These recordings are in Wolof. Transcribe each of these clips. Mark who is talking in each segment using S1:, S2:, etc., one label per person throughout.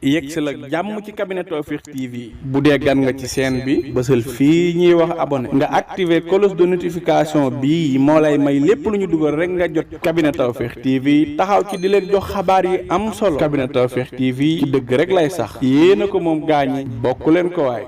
S1: yegsi la jàmm ci cabinet Tawfekh TV bu dee gan nga ci chaîne bi bësal fii ñuy wax abonné nga activer cloche de notification bi moo lay may lépp lu ñu dugal rek nga jot cabinet Tawfekh TV taxaw ci di leen jox xabaar yi am solo cabinet Tawfekh TV ci dëgg rek lay sax yéena ko moom gaañi bokk leen ko waay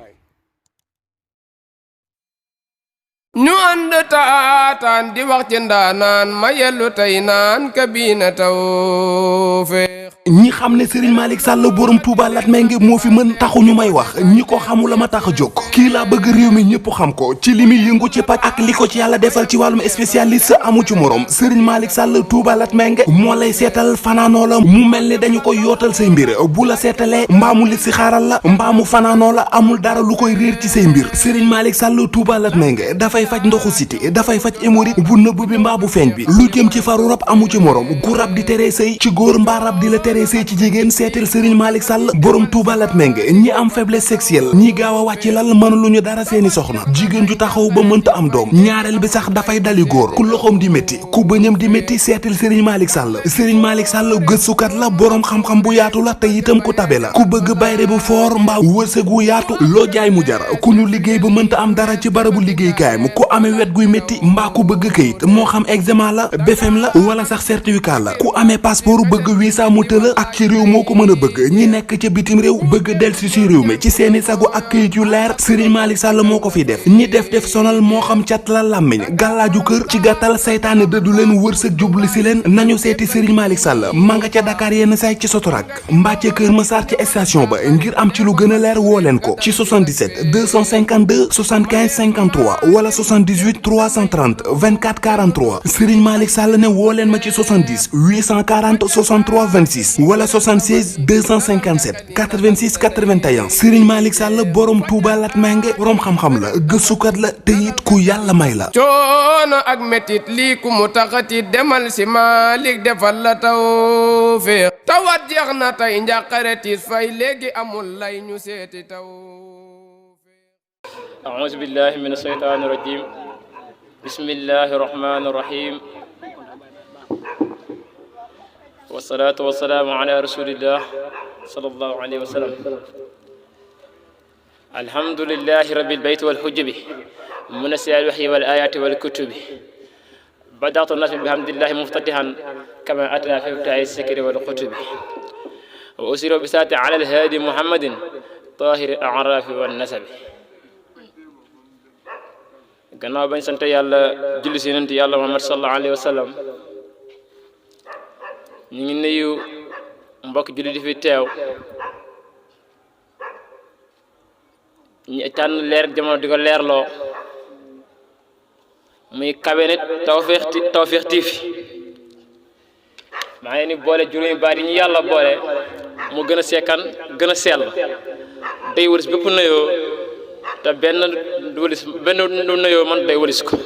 S2: ñu ànd taataan di wax ci ndaanaan ma yellu tey naan Cabinet Tawfekh
S3: ñi xam ne Serigne Malick Sall borom Touba Latmingué moo fi mën taxu ñu may wax ñi ko xamul la ma tax a jóg kii laa bëgg réew mi ñëpp xam ko ci li muy yëngu ci paj ak li ko ci yàlla defal ci wàllum spécialiste amu ci morom Serigne Malick Sall Touba Latmingué moo lay seetal fanaanoo la mu mel ni dañu koy yootal say mbir bu la seetalee mbaamu li si xaaral la mbaamu fanaanoo la amul dara lu koy réer ci say mbir Serigne Malick Sall Touba Latmingué dafay faj ndoxu siti dafay faj hémorroïde bu nëbb bi mbaa bu feeñ bi lu jëm ci faru rab amu ci morom gu rab di teree sëy ci góor mbaa rab di la teree sëy ci jigéen seetal Serigne Malick Sall borom Touba Latmingué ñi am faiblesse sexuelle ñi gaaw a wàcc lal mën lu ñu dara seeni soxna jigéen ju taxaw ba mënta am doom ñaareel bi sax dafay dali góor ku loxoom di métti ku bëñam di métti seetal Serigne Malick Sall Serigne Malick Sall gëstukat la borom xam-xam bu yaatu la te itam ku tabe la ku bëgg bayre bu foor mbaa wërsëg wu yaatu loo jaay mu jar ku ñu liggéey ba mënta am dara ci barabu liggéeykaayam ku amee wet guy métti mbaa ku bëgg këyit moo xam examen la BFEM la wala sax certificat la ku amee passeport bëgg visa mu tëla ak ci réew moo ko mën a bëgg ñi nekk ca bitim réew bëgg delsi ci réew mi ci seeni sagu ak këyit yu leer Serigne Malick Sall moo ko fi def ñi def sonal moo xam cat la làmmiñ gàllaaju kër ci gàttal saytaane dëddu leen wërsëg jublu si leen nañu seeti Serigne Malick Sall ma nga ca Dakar yenn say ci Sotorak mbaa ca Kër Massar ci station ba ngir am ci lu gën a leer woo leen ko ci 77 252 75 53 wala 78 330 24 43 Serigne Malick Sall ne woo leen ma ci 70 840 63 26 wala 76 257 86 81 Serigne Malick Sall borom Touba Latmingué borom xam-xam la gëstukat la te it ku yàlla may la.
S2: coono ak metit lii ku mu taxati demal si Malick defal la Tawfekh tawat jeex na tey njàqare tiis fay léegi amul lay ñu seeti Tawfekh.
S4: a'uuzu billahi mina shaytaani rajiim bismillahi rahmaani rahiim wasalaatu wasalaamu ala rasulillah sallallahu alayhi wa sallam alhamdulillahi rabbil bayti wal hujbi munassi al wahyi wal ayati wal kutubi badatu nasmi bihamdillahi muftatihan kama atana fi ibta'i sikri wal kutubi wa usiru bi saati ala al hadi muhammadin tahir al a'rafi wan nasabi gannaaw bañ sant yàlla julli si yonent yàlla muhammad sallallahu alayhi wa sallam ñu ngi nuyu mbokk julli di fi teew ñu tànn leer jamono di ko leerloo muy Cabinet Tawfekh TV maa ngi ni boole juróomi baat yi ñu yàlla boole mu gën a sekkan gën a sell day wëlis bépp nuyoo te benn du nuyoo man day wëlis ko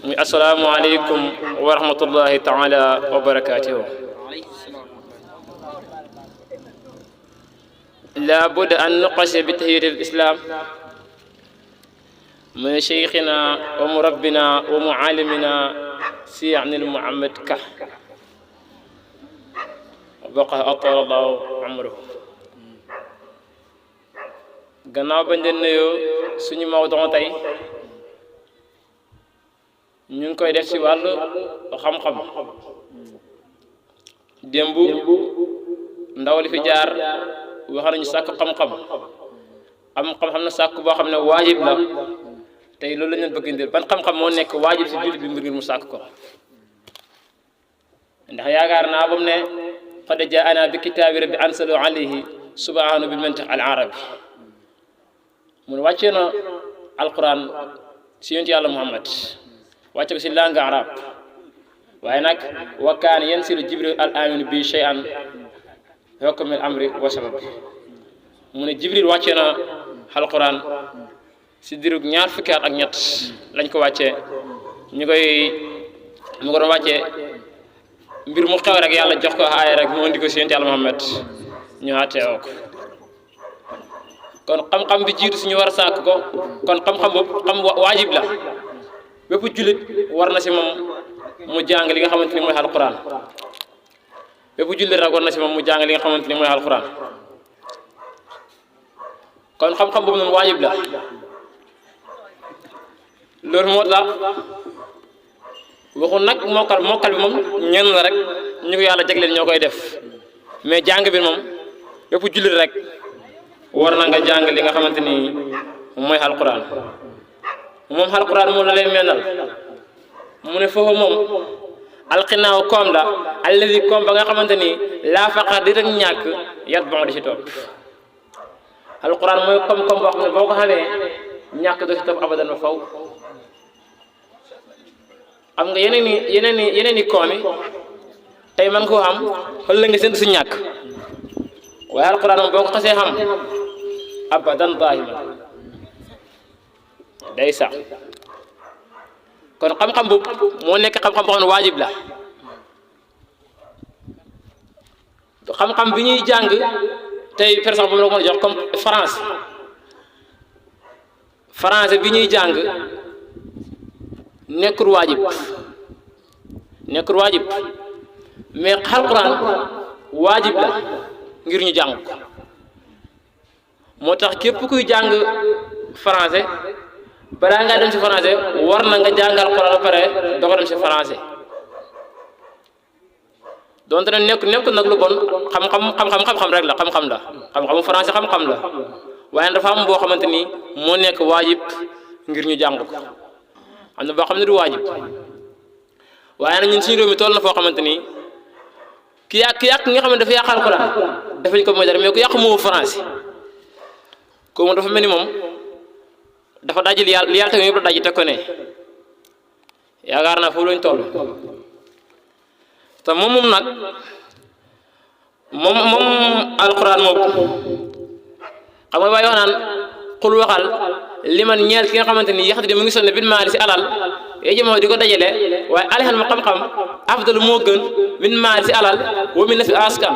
S4: muy assalaamu aleykum wa rahmatullahi taala wa barakaatuhu. لا بد أن نقش بتحية الإسلام من شيخنا ومربنا ومعلمنا سيعني المعمد كه وبقى أطول الله عمره gannaaw bañ leen nuyoo suñu mawduu tey ñu ngi koy def ci wàllu xam-xam démb ndaw li fi jaar wax nañu sàkk xam-xam am xam-xam na sàkk boo xam ne waajib la tey loolu la ñu bëgg indil ban xam-xam moo nekk waajib si jullit bi ngir mu sàkk ko ndax yaakaar naa ba mu ne qad jaa'anaa bi kitaabi rabbi ansalu alayhi subhaanahu bil mantiq al arabi mun wàccee na alquran si yonent yàlla Muhammad wàcce ko si langue arab waaye nag wa kaana yanzilu jibril al amin bi shay'an hukmil amri wa sabab mu ne jibril wàccee na alquran si dirug ñaar fukki at ak ñett lañ ko wàccee mu ko doon wàccee mbir mu xew rek yàlla jox ko aaya rek mu indi ko si yonent yàlla Muhammad ñu àtteewoo ko kon xam-xam bi jiitu suñu war a sàkk ko kon xam-xam boobu xam waajib la bépp jullit war na si moom mu jàng li nga xamante ni mooy alquran bépp jullit rek war na si moom mu jàng li nga xamante ni mooy alquran kon xam-xam boobu noonu waajib la loolu moo tax waxul nag mokkal bi moom ñenn la rek ñu ko yàlla jagleel ñoo koy def mais jàng bi moom yëpp jullit rek war na nga jàng li nga xamante ni mooy alquran moom alquran moom la lay mennal mu ne foofu moom alxinaaw koom la alladi koom ba nga xamante ni laa faqa di rek ñàkk yat bon di ci topp alquran mooy koom-koom boo xam ne boo ko xamee ñàkk do ci topp abadan ba faw xam nga yeneen i koom yi tey man koo xam xël la nga seen su ñàkk waaye alquran moom boo ko xasee xam abadan daahiman day sax kon xam-xam boobu moo nekk xam-xam boo xam ne waajib la xam-xam bi ñuy jàng tey par exemple moom la ko mën a jox comme français bi ñuy jàng nekkul waajib mais alquran waajib la ngir ñu jàng ko moo tax képp kuy jàng français balaa ngaa dem ci français war na nga jàngal alquran ba pare doo ko dem ci français donte ne nekk nag lu bon xam-xam rek la xam-xam la xam-xamu français xam-xam la waaye dafa am boo xamante ni moo nekk waajib ngir ñu jàng ko am na boo xam ne du waajib waaye nag ñun suñu réew mi toll na foo xamante ni ki yàq nga xam ne dafa yàq alquran dafañ ko mooy dara mais ku yàq moo français ko moom dafa mel ni moom dafa dajil li yàlla teg yëpp la daj teg ko ne yaakaar naa foofu lañ toll te moom nag moom alquran moom xam nga waaye wax naan xul waxal li man ñeel ki nga xamante ni yaxte di mu ngi sonne bin maali si alal yee jëmoo di ko dajale waaye alixan ma xam-xam afdalu moo gën min maali si alal wa min na si askan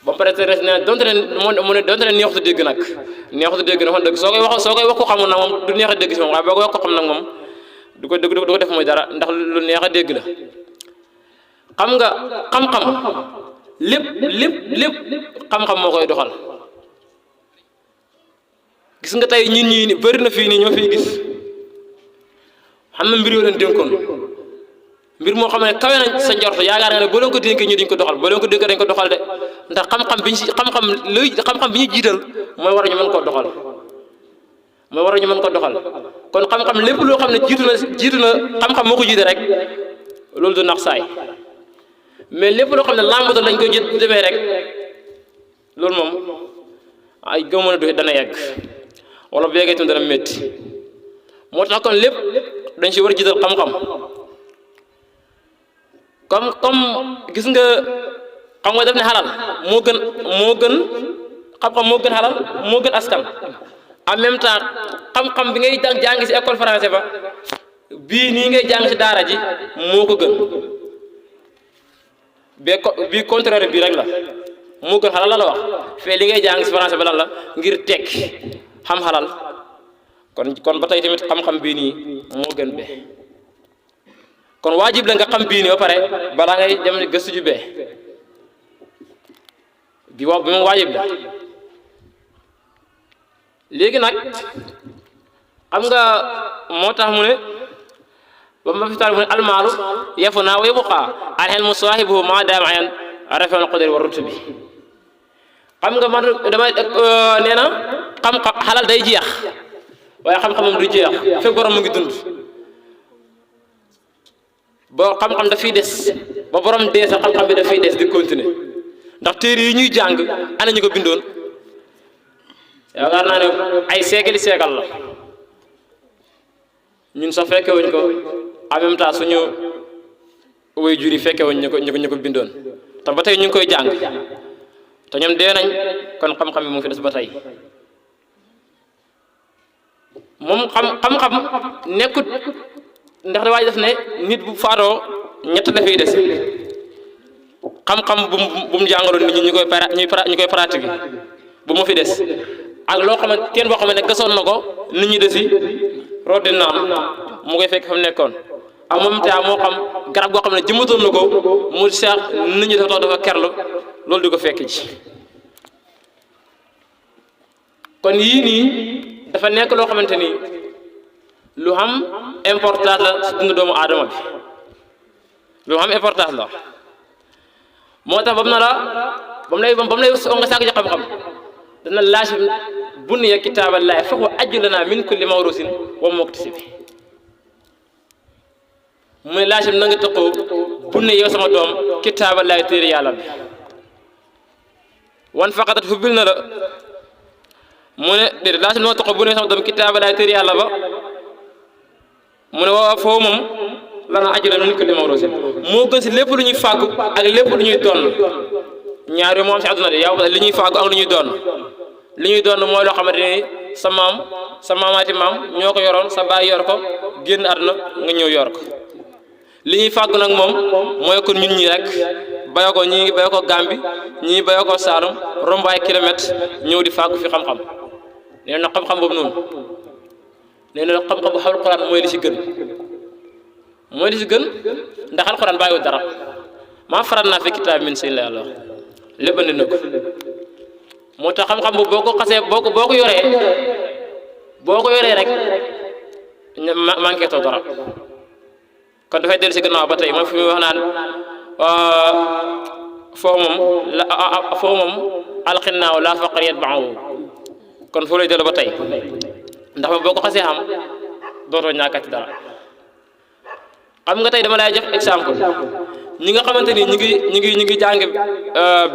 S4: ba pare te res ne donte ne mu ne donte ne neexutu dégg nag wax dëgg soo koy wax ko xamul nag moom du neex a dégg si moom waaye boo koy wax ko xam nag moom du ko def mooy dara ndax lu neex a dégg la xam nga xam-xam lépp xam-xam moo koy doxal gis nga tey ñun ñii bëri na fii nii ñoo fiy gis xam na mbir yoo leen dénkoon mbir moo xam ne kawe nañ sa njort yaakaar nga ne boo leen ko dénkee ñu duñ ko doxal boo leen ko dénkee dañ ko doxal de ndax xam-xam bi ñu jiital mooy war a ñu mën koo doxal kon xam-xam lépp loo xam ne jiitu na xam-xam moo ko jiite rek loolu du nax saay mais lépp loo xam ne làmbatu lañ koy demee rek loolu moom ay gëm mën a doxee dana yegg wala bu yeggee itam dana métti moo tax kon lépp dañ si war a jiital xam-xam comme gis nga xam nga def ne xalal moo gën xam-xam moo gën xalal moo gën askan en même temps xam-xam bi ngay jàng si école français ba bii nii ngay jàng si daara ji moo ko gën bii contraire bii rek la moo gën xalal la wax fee li ngay jàng si français ba lan la ngir tekki xam xalal kon ba tey tamit xam-xam bii nii moo gën be kon waajib la nga xam bii nii ba pare balaa ngay dem gëstu ju bee bi moom waajib la léegi nag xam nga moo tax mu ne ba ma fi taal mu ne almaalu yafu naa wa yabqaa alxilmu saahibuhu maa daama ayan rafetlu qadri wa rutubi xam nga man damay nee na xam-xam xalal day jeex waaye xam-xamam du jeex fekk borom mu ngi dund boo xam-xam daf fiy des ba borom dee sax xam-xam bi daf fiy des di continuer ndax téere yi ñuy jàng ana ñu ko bindoon yaakaar naa ne ay siècle la ñun sax fekke wuñ ko en même temps suñu way jur yi fekke wuñ ñu ko bindoon te ba tey ñu ngi koy jàng te ñoom dee nañ kon xam-xam bi mu ngi fi des ba tey moom xam-xam nekkut ndax da waaj def ne nit bu faatoo ñett dafay des xam-xam bu mu jàngaloon nit ñi ñu koy pratiquer bu mu fi des ak loo xam ne teen boo xam ne gasoon na ko nit ñi desi root di naan mu koy fekk fa mu nekkoon ak moom taa moo xam garab goo xam ne jëmmatoon na ko mu seex nit ñi dafa tax dafa kerlu loolu di ko fekk ci kon yii nii dafa nekk loo xamante ni lu am importance la si dundu doomu aadama bi lu am importance la moo tax ba mu lay soo nga sàkk ci xam-xam dana laaj bunniya kitaaballahi fa huwa ajlana min kulli mawrusin wa muktasibi muy laaj na nga tëqoo bunne yow sama doom kitaaballahi téere yàlla bi wan faqatat hubbil na la mu ne déedéet laaj na nga tëqoo bunne yow sama doom kitaaballahi téere yàlla ba mu ne waaw foofu moom lana ajlana min kulli mawrusin moo gën si lépp lu ñuy fàggu ak lépp lu ñuy doon ñaar yooyu moo am si àdduna de yow li ñuy fàggu ak lu ñuy doon li ñuy doon mooy loo xamante ni sa maam sa maamaati maam ñoo ko yoroon sa baay yor ko génn àdduna nga ñëw yor ko li ñuy fàggu nag moom mooy kon ñun ñi rek bayoo ko ñii bayoo ko Gàmbi ñii bayoo ko Saalum romb ay kilomètres ñëw di fàggu fi xam-xam nee na xam-xam boobu noonu nee na xam-xam bu alxuraan mooy li si gën mooy li si gën ndax alxuraan bàyyiwul dara maa faral naa fi kitaab min seen la yàlla lépp andi na ko moo tax xam-xam boobu boo ko xasee boo ko yoree rek manqué too dara kon dafay dellu si gannaaw ba tey moom fi muy wax naan foofu moom alxinnaaw laa faqar yatba'uhu kon foo lay dellu ba tey ndax moom boo ko xasee xam dootoo ñàkkati dara xam nga tey dama lay jox exemple ñi nga xamante ni ñu ngi jàng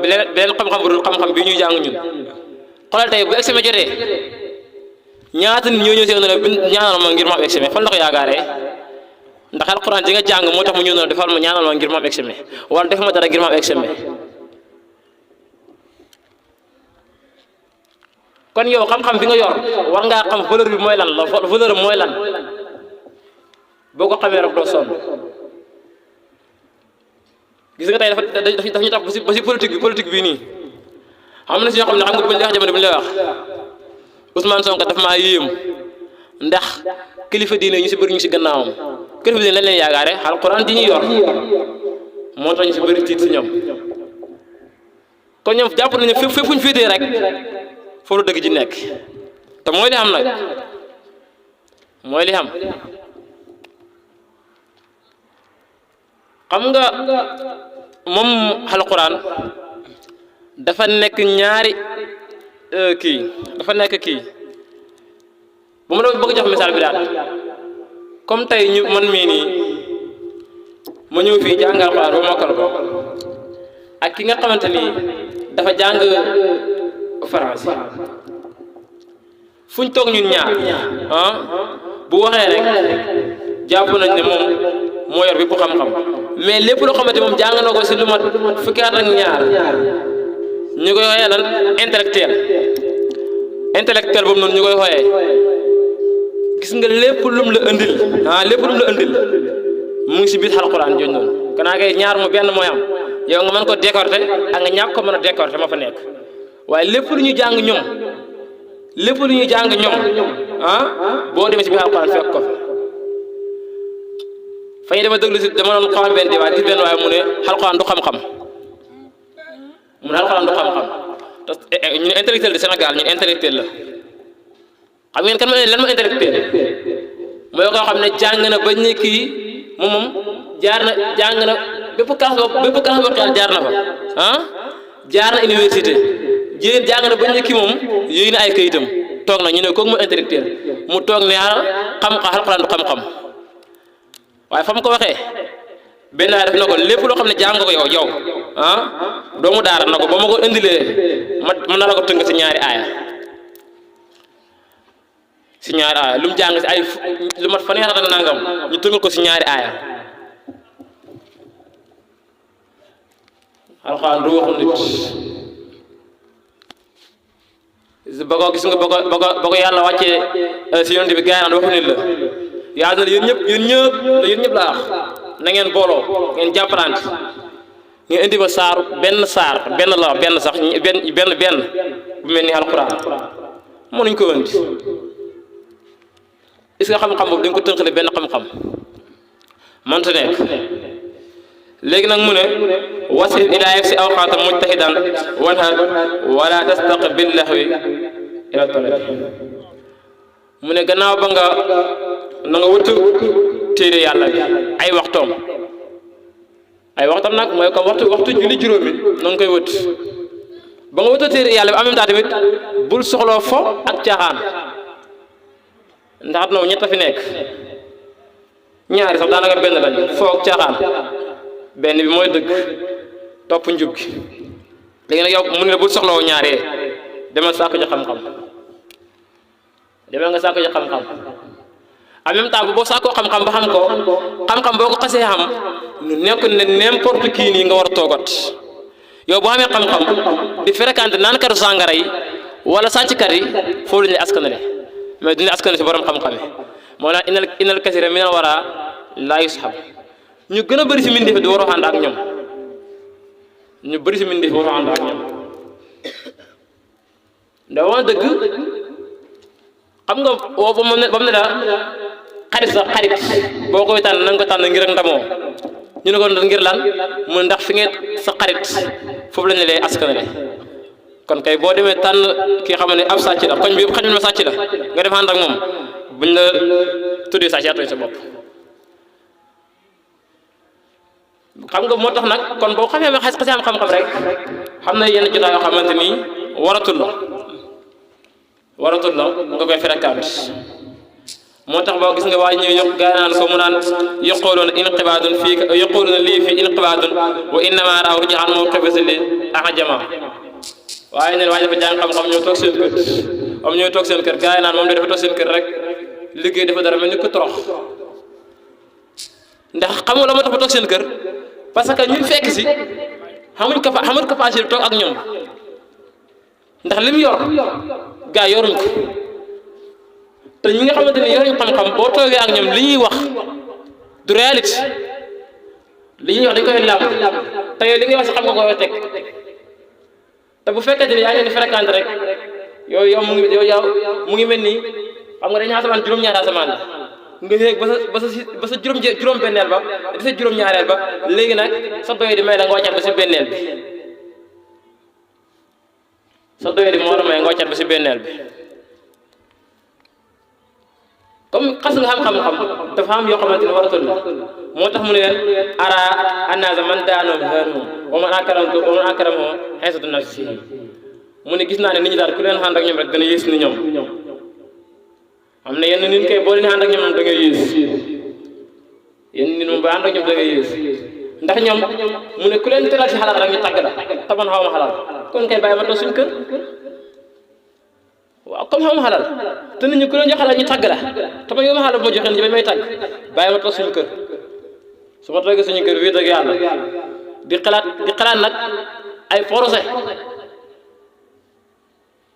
S4: beneen xam-xam bu dul xam-xam bi ñuy jàng ñun xoolal tey bu examen jotee ñaata nit ñoo ñëw si ne ñaanal ma ngir ma am examen fan la ko yaakaaree ndax alxuraan ji nga jàng moo tax mu ñëw na defal ma ñaanal ma ngir ma am examen wala def ma dara ngir ma am examen kon yow xam-xam bi nga yor war ngaa xam valeur bi mooy lan la valeur bi mooy lan boo ko xamee rek doo sonn gis nga tey daf ñu tax ba si politique bii nii xam na si ñoo xam ne xam nga bu ñu lay wax jamono bu ñu lay wax Ousmane Sonko daf maa yéem ndax kilifa diine ñu si bëri ñu si gannaawam kilifa diine lañ leen yaakaare alxuraan di ñuy yor moo tax ñu si bëri tiit si ñoom kon ñoom jàpp nañu fépp fu ñu féetee rek foofu dëgg ji nekk te mooy li xam nag mooy li xam xam nga moom alxuraan dafa nekk ñaari kii bu ma doon bëgg jox misaal bi daal comme tey ñu man mii nii ma ñëw fii jàng alxuraan ba mokkal ko ak ki nga xamante ni dafa jàng français fuñ toog ñun ñaar bu waxee rek jàpp nañ ne moom moo yor bi bu xam-xam mais lépp loo xamante moom jàng na ko si lu mat fukki at ak ñaar ñu koy xooyee lan intellectuel boobu noonu ñu koy xooyee gis nga lépp lum la andil mu ngi si biir alxuraan jooju noonu kanaa kay ñaar mu benn mooy am yow nga mën ko décorter ak nga ñàkk ko mën a décorter ma fa nekk waaye lépp lu ñu jàng ñoom boo demee si biir alxuraan fekk ko fa ñu dama déglu si dama doon xamal benn débat gis benn waaye mu ne alxuraan du xam-xam te ñu intellectuel de Sénégal ñun intellectuel la xam ngeen kan ma ne lan ma intellectuel mooy koo xam ne jàng na ba ñu kii moom jàng na bépp classe boo xel jaar na fa jaar na université jàng na ba ñu kii moom yooyu na ay kayitam toog na ñu ne kooku mooy intellectuel mu toog ne alxuraan du xam-xam waaye fa mu ko waxee benn waay def na ko lépp loo xam ne jàng ko yow doomu daara na ko ba ma ko indilee mën na la ko tënk si ñaari aaya lu mu jàng si ay lu mat fanweer ak nangam ñu tënkal ko si ñaari aaya alxuraan du waxu nit ba ko gis nga ba ko yàlla wàccee si yonent bi gaay naan waxu nit la yàlla na yéen ñëpp la wax na ngeen booloo ngeen jàppalante ngeen indi ba benn bu mel ni alxuraan mënuñ ko indi est-ce que xam-xam boobu dañ ko tënkale benn xam-xam mënta nekk léegi nag mu ne wasil ilaa yegg si awqaata mujtahidan wanhar wala tastaqbil lahwi ila talabi mu ne gannaaw ba nga na nga wëttu téere yàlla bi ay waxtoom nag mooy comme waxtu julli juróomi na nga koy wëtt ba nga wëttu téere yàlla bi en même temps tamit bul soxloo fo ak caaxaan ndax noonu ñett a fi nekk ñaari sax daanaka benn lañ fo ak caaxaan benn bi mooy dëgg topp njub gi léegi nag yow mu ne la bul soxloo ñaaree demal sàkku ji xam-xam demal nga sàkku ji xam-xam en même temps boo sàkkoo xam-xam ba xam ko xam-xam boo ko xasee xam nekk ne n'importe qui nii nga war a toogat yow boo xamee xam-xam di fréquenté naan katu sàngara yi wala sàcckat yi foofu la ñuy askanale mais duñu askanale si borom xam-xam yi moo tax inal kasira minal wara laa yushab ñu gën a bëri si mbindeef di waroo ànd ak ñoom ñu bëri si mbindeef waroo ànd ak ñoom ndax wax dëgg xam nga woo ba mu ne la xarit sax xarit boo koy tànn na nga ko tànn ngir ak ndamoo ñu ne ko ngir lan mu ndax fi ngeen sa xarit foofu lañ lay askanale kon kay boo demee tànn ki nga xam ne ab sàcc la koñ bi xañ ma sàcc la nga def ànd ak moom buñ la tuddee sàcc yaa tooñ sa bopp xam nga moo tax nag kon boo xamee ma xasee am xam-xam rek xam na yenn jotaay yoo xamante ni waratul la nga koy fréquente moo tax boo gis nga waa ñëw yokk gaa naan ko mu naan yaquluuna inqibaadun fii yaquluuna lii fii inqibaadun wa innamaa raaw rujahan moo xebasi li ahjama waaye neen waaye dafa jàng xam-xam ñoo toog seen kër ñoo toog seen kër gaa naan moom dafa toog seen kër rek liggéey dafa dara mel ni ko torox ndax xam nga la moo tax ba toog seen kër parce que ñun fekk si xamuñ capacité toog ak ñoom ndax li mu yor gaa yoruñ ko te ñi nga xamante ni yoruñ xam-xam boo toogee ak ñoom li ñuy wax du réalité li ñuy wax dañ koy làmb te yow li ngay wax si xam nga koy teg te bu fekkente ni yaa ngi leen di fréquente rek yow mu ngi mel nii xam nga dañu asamaan juróom-ñaari asamaan la nga yéeg ba sa juróom-benneel ba di sa juróom-ñaareel ba léegi nag sa doy di may la nga wàccaat ba si benneel bi sa doy di moo war a may nga wàccaat ba si benneel bi comme xas nga xam-xam dafa am yoo xamante ni waratul la moo tax mu ne leen ara annaasa man daanoom haanum wa man akramahum xeesatu nafsihi mu ne gis naa ne nit ñi daal ku leen ànd ak ñoom rek dana yées ni ñoom am na yenn nit kay boo leen ànd ak ñoom moom da ngay yées yenn nit moom ba ànd ak ñoom da ngay yées ndax ñoom mu ne ku leen teral si xalaat rek ñu tàgg la taban xaw ma xalaat kon kay bàyyi ma toog suñu kër waaw comme xaw ma xalaat te nit ñi ku leen jox xalaat ñu tàgg la taban yow ma xalaat bu ma joxee ni may tàgg bàyyi ma toog suñu kër su ma toogee suñu kër wéet ak yàlla di xalaat nag ay projet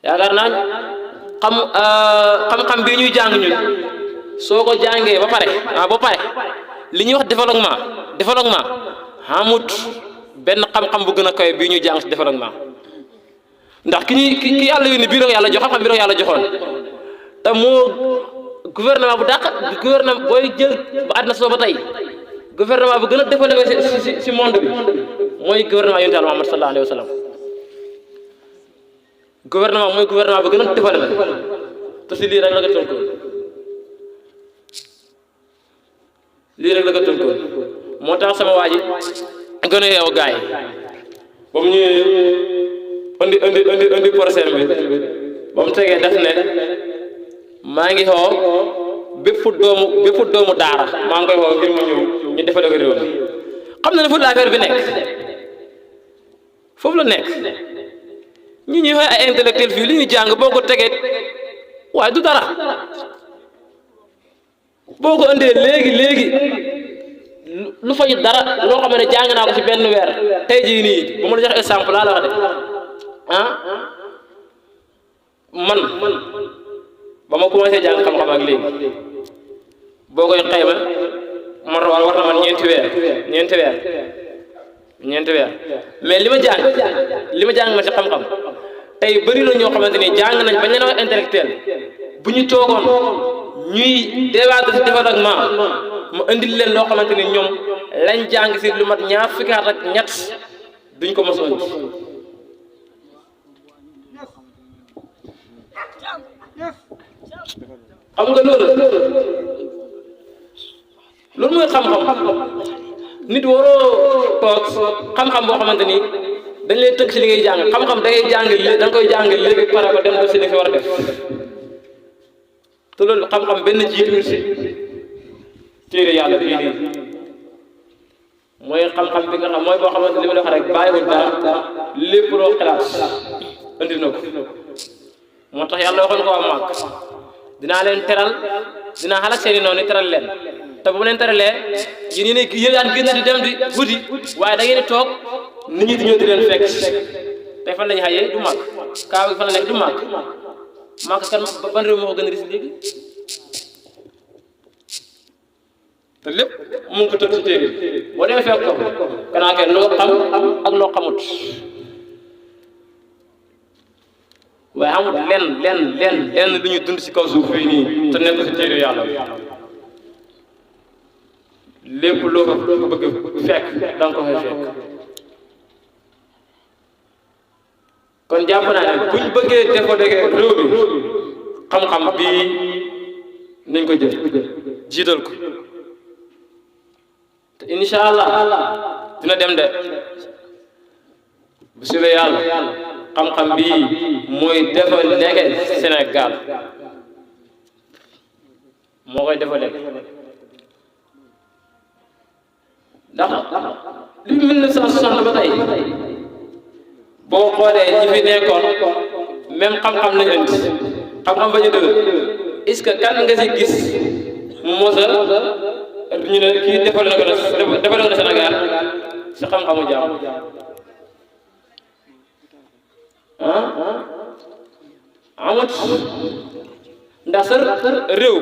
S4: yaakaar naa xam-xam bii ñuy jàng ñun soo ko jàngee ba pare li ñuy wax développement xamut benn xam-xam bu gën a kawe bii ñuy jàng si développement ndax ki yàlla yónni bii rek yàlla jox xam-xam bi rek yàlla joxoon te moo gouvernement bu dàq gouvernement booy jël ba àddina soo ba tey gouvernement bu gën a développé si monde bi mooy gouvernement yonent Yàlla Muhammad sallallahu alayhi wa sallam gouvernement mooy gouvernement bu gën a développé te si lii rek la nga tënkoon moo tax sama waa ji gën a yeewu gaay yi ba mu ñëwee indi procès bi ba mu tegee def ne maa ngi xoo bépp doomu daara maa ngi koy xoo ngir mu ñëw ñu defale ko réew mi xam na ne foofu la affaire bi nekk foofu la nekk ñi ñuy xooy ay intellectuel fii li ñuy jàng boo ko tegee waaye du dara boo ko indee léegi lu fay dara loo xam ne jàng naa ko ci benn weer tey jii nii bu ma la jox exemple laa la wax de man ba ma commencé jàng xam-xam ak léegi boo koy xayma war na man ñeenti weer mais li ma jàng ma ci xam-xam tey bëri na ñoo xamante ni jàng nañ bañ leen wax intellectuel bu ñu toogoon ñuy débattre ci développement mu indil leen loo xamante ni ñoom lañ jàng si lu mat ñaar fukki at ak ñett duñ ko mos a indi xam nga loolu mooy xam-xam nit waroo toog xam-xam boo xamante ni dañ lay tënk si li ngay jàng xam-xam da ngay jàng da nga koy jàng léegi pare ko dem def si li nga war a def te loolu xam-xam benn jiitu si téere yàlla bii nii mooy xam-xam bi nga xam mooy boo xamante li ma la wax rek bàyyiwul dara lépp loo xalaat andi na ko moo tax yàlla waxoon ko waa Màkk dinaa leen teral dinaa xalaat seeni noonu teral leen te bu leen teralee yéen daan génn di dem di guddi waaye da ngeen di toog nit ñi di ñëw di leen fekk tey fan lañu xayee du Màkk kaaw gi fan la nekk du Màkk kan ban réew moo ko gën a ris léegi te lépp mu ngi ko tëdd ci téere boo demee fekk ko kanaa kenn loo xam ak loo xamut waaye amut lenn lu ñu dund ci kaw suuf fii nii te nekk ci téere yàlla lépp loo ko bëgg fekk da nga ko fay fekk kon jàpp naa ne buñ bëggee développé réew mi xam-xam bii nañ ko jël jiital ko te incha allah dina dem de bu soobee yàlla xam-xam bii mooy développé Sénégal moo koy développé ndax li 1960 ba tey boo xoolee ñi fi nekkoon même xam-xam lañu indi xam-xam ba ñu dëgg est-ce que kan nga si gis mu mosa ñu ne kii développé na Sénégal si xam-xamu jàmm amut ndax sa réew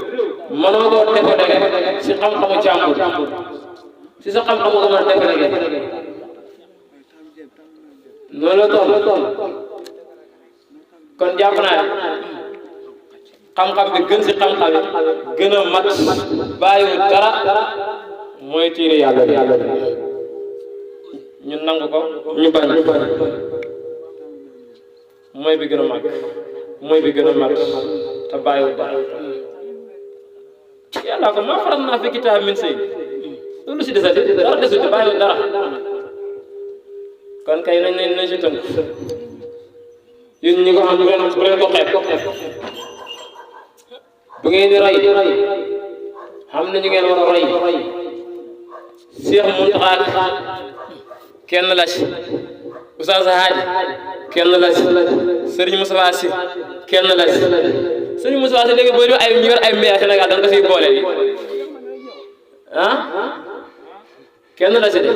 S4: mënoo koo développé si xam-xamu jàmbur si sa xam-xamu nga mën a développé noonu la toll kon jàpp naa xam-xam bi gën si xam-xam yi gën a mat bàyyiwul dara mooy téere yàlla bi ñu nangu ko ñu bañ mooy bi gën a mag mooy bi gën a mat te bàyyiwul dara yàlla ko maa faral naa fi kitaab min sëy loolu si desati dara desu te bàyyiwul dara kon kay nañ si tënk yéen ñi ko xam bu leen ko xeeb bu ngeen di roy xam na ñu ngeen war a roy Cheikh Mountakha kenn la ci Oustaz Hady kenn la ci Serigne Moustapha Sy kenn la ci Serigne Moustapha Sy léegi boo ñu yor ay milliards Sénégal dañ ko siy boole yi kenn la ci de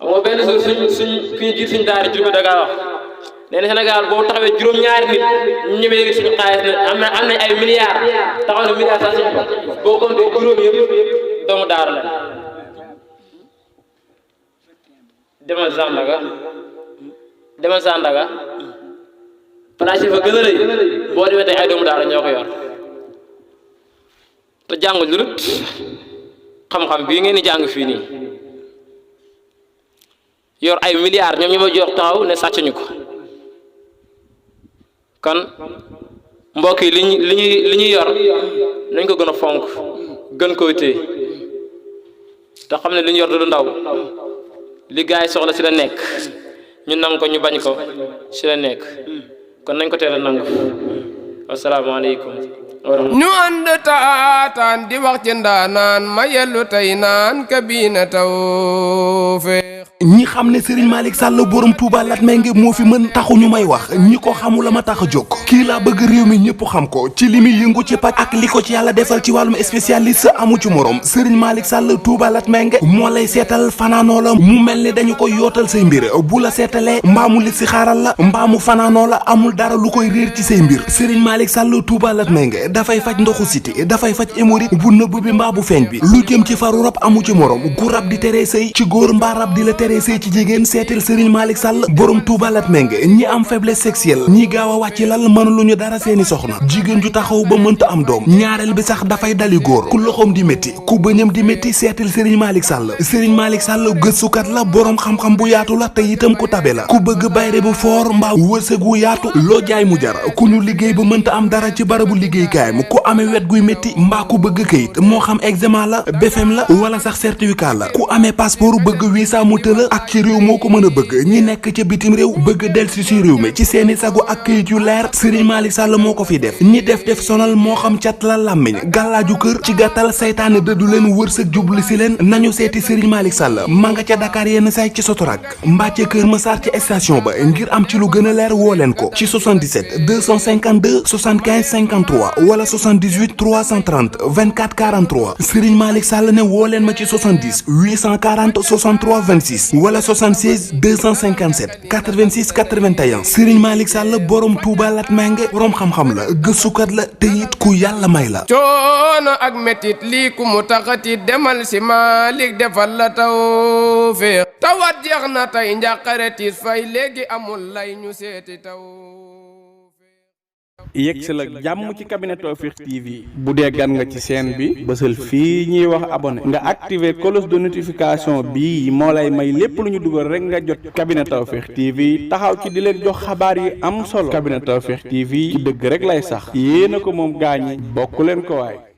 S4: amoo benn suuf suñ ki ñu jiit suñ daara jurbe da ngaa wax nee na Sénégal boo taxawee juróom-ñaari nit ñu ñëwee léegi suñu xaalis ne am nañ ay milliards taxaw na milliards sax suñu boo compté juróom yëpp doomu daara la demal Sandaga place yi fa gën a rëy boo demee tey ay doomu daara ñoo ko yor te jànguñ lu dul xam-xam bii ngeen di jàng fii nii yor ay milliards ñoom ñu ma jox taxaw ne sàccuñu ko kon mbokk yi li ñuy yor nañ ko gën a fonk gën koy téye te xam ne li ñu yor du ndaw li gars yi soxla si la nekk ñu nangu ko ñu bañ ko si la nekk kon nañ ko teel a nangu asalaamaaleykum
S2: ñu ànd taataan di wax ci ndaanaan ma yellu tey naan kabina Tawfekh
S3: ñi xam ne Serigne Malick Sall borom Touba Latmingué moo fi mën taxu ñu may wax ñi ko xamul la ma tax a jóg kii laa bëgg réew mi ñëpp xam ko ci li muy yëngu ci paj ak li ko ci yàlla defal ci wàllum spécialiste amu ci morom Serigne Malick Sall Touba Latmingué moo lay seetal fanaanoo la mu mel ni dañu koy yootal say mbir bu la seetalee mbaamu li si xaaral la mbaamu fanaanoo la amul dara lu koy réer ci say mbir Serigne Malick Sall Touba Latmingué dafay faj ndoxu siti dafay faj hémorroïde bu nëbb bi mbaa bu feeñ bi lu jëm ci faru rab amu ci morom gu rab di tere sëy ci góor mbaa rab di la tere naree sëy ci jigéen seetal Serigne Malick Sall borom Touba Latmingué ñi am faiblesse sexuelle ñi gaaw a wàcc lal mënuluñu dara seeni soxna jigéen ju taxaw ba mënta am doom ñaareel bi sax dafay dali góor ku loxoom di métti ku bëñam di métti seetal Serigne Malick Sall Serigne Malick Sall gëstukat la borom xam-xam bu yaatu la te itam ku tabe la ku bëgg bayre bu foor mbaa wërsëg wu yaatu loo jaay mu jar ku ñu liggéey ba mënta am dara ci barabu liggéeykaayam ku amee wet guy métti mbaa ku bëgg këyit moo xam examen la BFEM la wala sax certificat la ku amee passeport bëgg visa mu tëla ak ci réew moo ko mën a bëgg ñi nekk ca bitim réew bëgg delsi si réew mi ci seeni sago ak këyit yu leer Serigne Malick Sall moo ko fi def ñi def sonal moo xam cat la làmmiñ gàllaaju kër ci gàttal saytaane dëddu leen wërsëg jublu si leen nañu seeti Serigne Malick Sall ma nga ca Dakar yenn say ci Sotorak mbaa ca Kër Massar ci station ba ngir am ci lu gën a leer woo leen ko ci 77 252 75 53 wala 78 330 24 43 Serigne Malick Sall ne woo leen ma ci 70 840 63 26 wala 76 257 86 81 Serigne Malick Sall borom Touba Latmingué borom xam-xam la gëstukat la te it ku yàlla may la.
S2: coono ak metit lii ku mu taxati demal si Malick defal la tawfeex tawat jeex na tey njàqare tiis fay léegi amul lay ñu seeti taw.
S1: yegg si la jàmm ci cabinet Tawfekh TV bu dee gan nga ci chaîne bi bësal fii ñuy wax abonné nga activer cloche de notification bi moo lay may lépp lu ñu dugal rek nga jot cabinet Tawfekh TV taxaw ci di leen jox xabaar yi am solo cabinet Tawfekh TV ci dëgg rek lay sax yéena ko moom gaañi bokk leen ko waay.